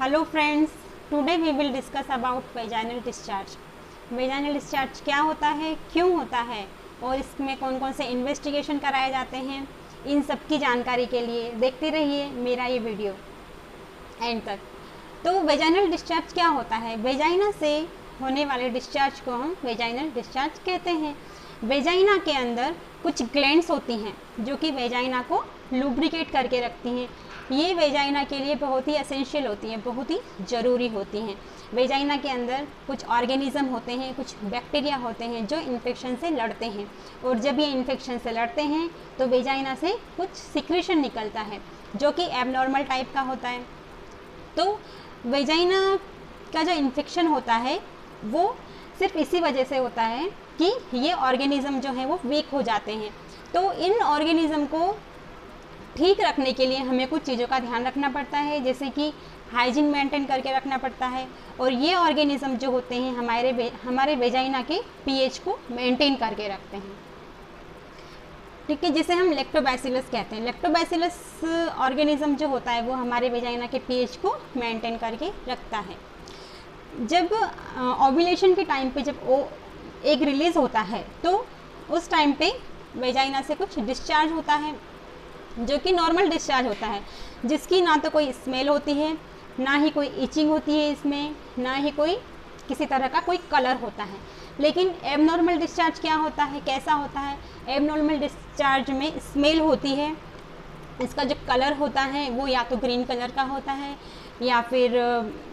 Hello friends, today we will discuss about vaginal discharge. Vaginal discharge क्या होता है, क्यों होता है और इसमें कौन कौन से इन्वेस्टिगेशन कराए जाते हैं, इन सब की जानकारी के लिए देखते रहिए मेरा ये वीडियो एंड तक। तो वेजाइनल डिस्चार्ज क्या होता है? वेजाइना से होने वाले डिस्चार्ज को हम वेजाइनल डिस्चार्ज कहते हैं। वेजाइना के अंदर कुछ ग्लैंड्स होती हैं जो कि वेजाइना को लुब्रिकेट करके रखती हैं। ये वेजाइना के लिए बहुत ही एसेंशियल होती हैं, बहुत ही ज़रूरी होती हैं। वेजाइना के अंदर कुछ ऑर्गेनिज्म होते हैं, कुछ बैक्टीरिया होते हैं जो इन्फेक्शन से लड़ते हैं, और जब ये इन्फेक्शन से लड़ते हैं तो वेजाइना से कुछ सिक्रीशन निकलता है जो कि एबनॉर्मल टाइप का होता है। तो वेजाइना का जो इन्फेक्शन होता है वो सिर्फ इसी वजह से होता है कि ये ऑर्गेनिज्म जो है वो वीक हो जाते हैं। तो इन ऑर्गेनिज्म को ठीक रखने के लिए हमें कुछ चीज़ों का ध्यान रखना पड़ता है, जैसे कि हाइजीन मेंटेन करके रखना पड़ता है, और ये ऑर्गेनिज्म जो होते हैं हमारे वेजाइना के पीएच को मेंटेन करके रखते हैं। ठीक है, जिसे हम लैक्टोबैसिलस कहते हैं। लैक्टोबैसिलस ऑर्गेनिज्म जो होता है वो हमारे वेजाइना के पीएच को मेंटेन करके रखता है। जब ओव्यूलेशन के टाइम पे जब एग रिलीज होता है तो उस टाइम पे वेजाइना से कुछ डिस्चार्ज होता है जो कि नॉर्मल डिस्चार्ज होता है, जिसकी ना तो कोई स्मेल होती है, ना ही कोई इचिंग होती है इसमें, ना ही कोई किसी तरह का कोई कलर होता है। लेकिन एबनॉर्मल डिस्चार्ज क्या होता है, कैसा होता है? एबनॉर्मल डिस्चार्ज में स्मेल होती है, इसका जो कलर होता है वो या तो ग्रीन कलर का होता है, या फिर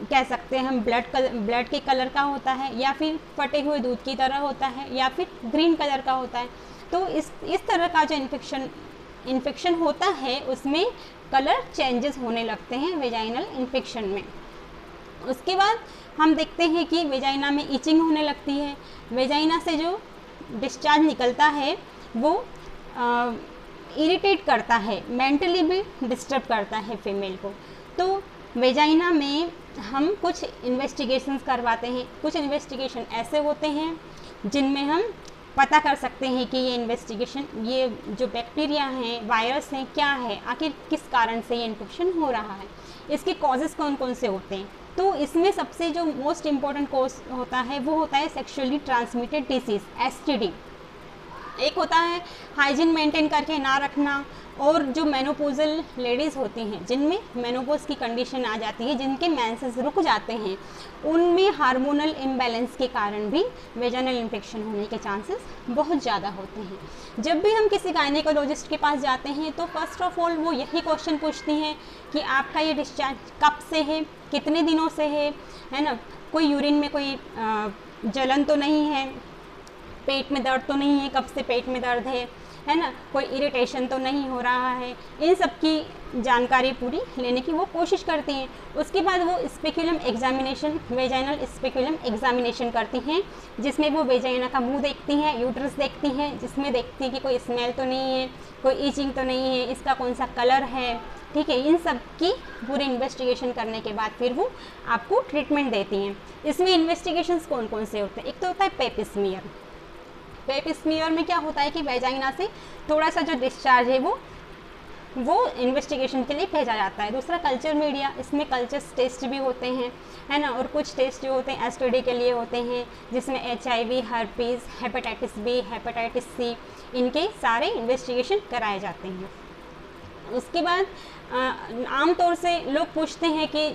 कह सकते हैं हम ब्लड के कलर का होता है, या फिर फटे हुए दूध की तरह होता है, या फिर ग्रीन कलर का होता है। तो इस तरह का जो इन्फेक्शन होता है उसमें कलर चेंजेस होने लगते हैं वेजाइनल इन्फेक्शन में। उसके बाद हम देखते हैं कि वेजाइना में इचिंग होने लगती है। वेजाइना से जो डिस्चार्ज निकलता है वो इरिटेट करता है, मेंटली भी डिस्टर्ब करता है फीमेल को। तो वेजाइना में हम कुछ इन्वेस्टिगेशंस करवाते हैं। कुछ इन्वेस्टिगेशन ऐसे होते हैं जिनमें हम पता कर सकते हैं कि ये जो बैक्टीरिया हैं, वायरस हैं, क्या है, आखिर किस कारण से ये इन्फेक्शन हो रहा है, इसके कॉजेज़ कौन कौन से होते हैं। तो इसमें सबसे जो मोस्ट इम्पॉर्टेंट कॉज होता है वो होता है सेक्सुअली ट्रांसमिटेड डिसीज़, एसटीडी। एक होता है हाइजीन मेंटेन करके ना रखना, और जो मेनोपोजल लेडीज़ होती हैं जिनमें मेनोपोज की कंडीशन आ जाती है, जिनके मेंसेस रुक जाते हैं, उनमें हार्मोनल इम्बैलेंस के कारण भी वेजाइनल इन्फेक्शन होने के चांसेस बहुत ज़्यादा होते हैं। जब भी हम किसी गायनेकोलॉजिस्ट के पास जाते हैं तो फर्स्ट ऑफ ऑल वो यही क्वेश्चन पूछती हैं कि आपका ये डिस्चार्ज कब से है, कितने दिनों से है ना, कोई यूरिन में कोई जलन तो नहीं है, पेट में दर्द तो नहीं है, कब से पेट में दर्द है ना, कोई इरिटेशन तो नहीं हो रहा है। इन सब की जानकारी पूरी लेने की वो कोशिश करती हैं। उसके बाद वो speculum examination, vaginal speculum examination करती हैं, जिसमें वो वेजाइना का मुंह देखती हैं, यूट्रस देखती हैं, जिसमें देखती हैं कि कोई स्मेल तो नहीं है, कोई ईचिंग तो नहीं है, इसका कौन सा कलर है। ठीक है, इन सब की पूरी इन्वेस्टिगेशन करने के बाद फिर वो आपको ट्रीटमेंट देती हैं। इसमें इन्वेस्टिगेशंस कौन कौन से होते हैं? एक तो होता है पेप स्मीयर। पेप स्मीयर में क्या होता है कि वेजाइना से थोड़ा सा जो डिस्चार्ज है वो इन्वेस्टिगेशन के लिए भेजा जाता है। दूसरा कल्चर मीडिया, इसमें कल्चर्स टेस्ट भी होते हैं, है ना, और कुछ टेस्ट जो होते हैं एसटीडी के लिए होते हैं, जिसमें HIV, herpes, hepatitis B, hepatitis C, इनके सारे इन्वेस्टिगेशन कराए जाते हैं। उसके बाद आमतौर से लोग पूछते हैं कि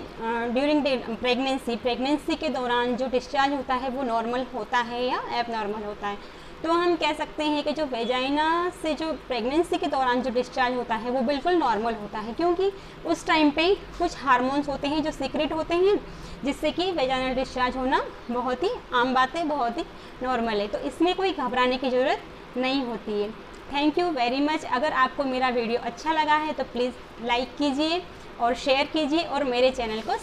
ड्यूरिंग प्रेगनेंसी के दौरान जो डिस्चार्ज होता है वो नॉर्मल होता है या एबनॉर्मल होता है। तो हम कह सकते हैं कि जो वेजाइना से जो प्रेगनेंसी के दौरान जो डिस्चार्ज होता है वो बिल्कुल नॉर्मल होता है, क्योंकि उस टाइम पे कुछ हार्मोन्स होते हैं जो सीक्रेट होते हैं, जिससे कि वेजाइनल डिस्चार्ज होना बहुत ही आम बात है, बहुत ही नॉर्मल है। तो इसमें कोई घबराने की ज़रूरत नहीं होती है। Thank you very much. अगर आपको मेरा वीडियो अच्छा लगा है तो प्लीज़ लाइक कीजिए और शेयर कीजिए और मेरे चैनल को